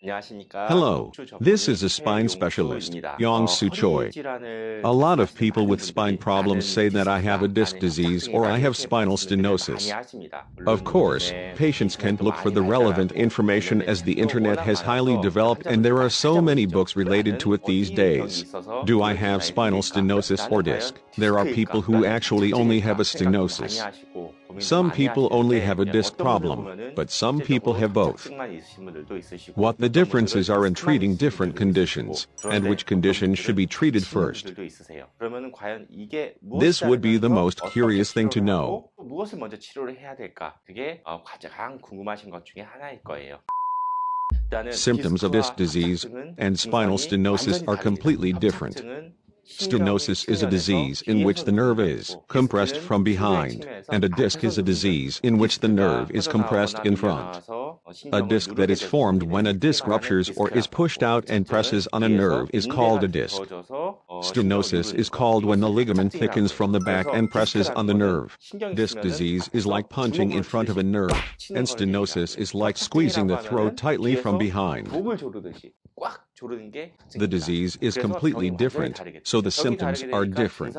Hello, this is a spine specialist, Youngsoo Choi. A lot of people with spine problems say that I have a disc disease or I have spinal stenosis. Of course, patients can look for the relevant information as the internet has highly developed and there are so many books related to it these days. Do I have spinal stenosis or disc? There are people who actually only have a stenosis. Some people only have a disc problem, but some people have both. What the differences are in treating different conditions, and which conditions should be treated first. This would be the most curious thing to know. Symptoms of disc disease and spinal stenosis are completely different. Stenosis is a disease in which the nerve is compressed from behind, and a disc is a disease in which the nerve is compressed in front. A disc that is formed when a disc ruptures or is pushed out and presses on a nerve is called a disc. Stenosis is called when the ligament thickens from the back and presses on the nerve. Disc disease is like punching in front of a nerve, and stenosis is like squeezing the throat tightly from behind. The disease is completely different, so the symptoms are different.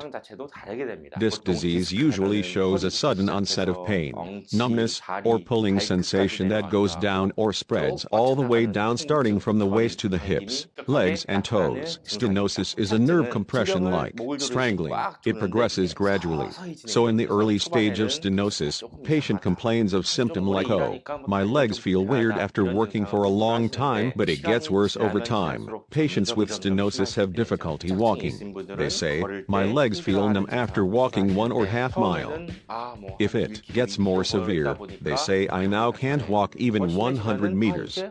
Disc disease usually shows a sudden onset of pain, numbness, or pulling sensation that goes down or spreads all the way down starting from the waist to the hips, legs, and toes. Stenosis is a nerve compression like strangling. It progresses gradually. So in the early stage of stenosis, patient complains of symptom like, "Oh, my legs feel weird after working for a long time," but it gets worse over time. Patients with stenosis have difficulty walking. They say, "My legs feel numb after walking 1.5 miles. If it gets more severe, they say, "I now can't walk even 100 meters.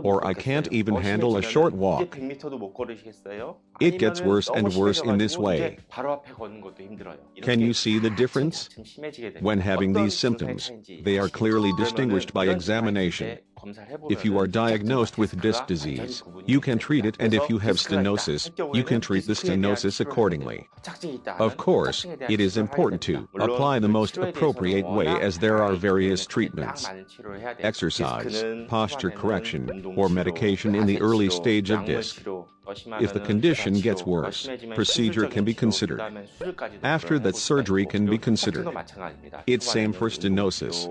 Or I can't even handle a short walk." It gets worse and worse in this way. Can you see the difference? When having these symptoms, they are clearly distinguished by examination. If you are diagnosed with disc disease, you can treat it, and if you have stenosis, you can treat the stenosis accordingly. Of course, it is important to apply the most appropriate way as there are various treatments. Exercise, posture correction, or medication in the early stage of disc. If the condition gets worse, procedure can be considered. After that, surgery can be considered. It's same for stenosis.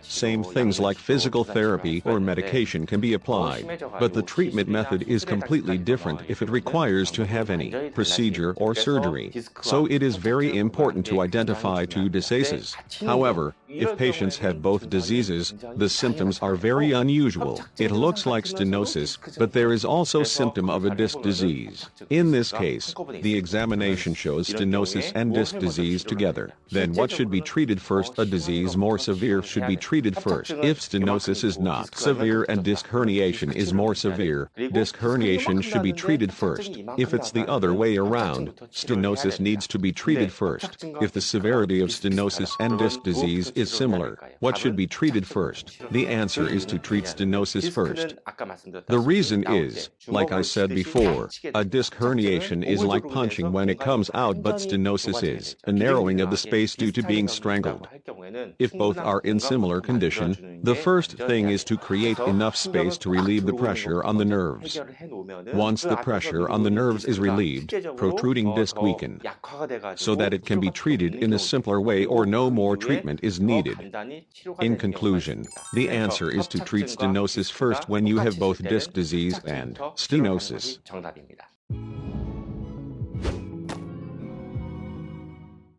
Same things like physical therapy or medication can be applied, but the treatment method is completely different if it requires to have any procedure or surgery. So it is very important to identify two diseases. However, if patients have both diseases, the symptoms are very unusual. It looks like stenosis, but there is also symptom of a disc disease. In this case, the examination shows stenosis and disc disease together. Then what should be treated first? A disease more severe should be treated first. If stenosis is not severe and disc herniation is more severe, disc herniation should be treated first. If it's the other way around, stenosis needs to be treated first. If the severity of stenosis and disc disease is similar, what should be treated first? The answer is to treat stenosis first. The reason is, like I said before, a disc herniation is like punching when it comes out, but stenosis is a narrowing of the space due to being strangled. If both are in similar condition, the first thing is to create enough space to relieve the pressure on the nerves. Once the pressure on the nerves is relieved, protruding disc weaken, so that it can be treated in a simpler way or no more treatment is needed. In conclusion, the answer is to treat stenosis first when you have both disc disease and stenosis.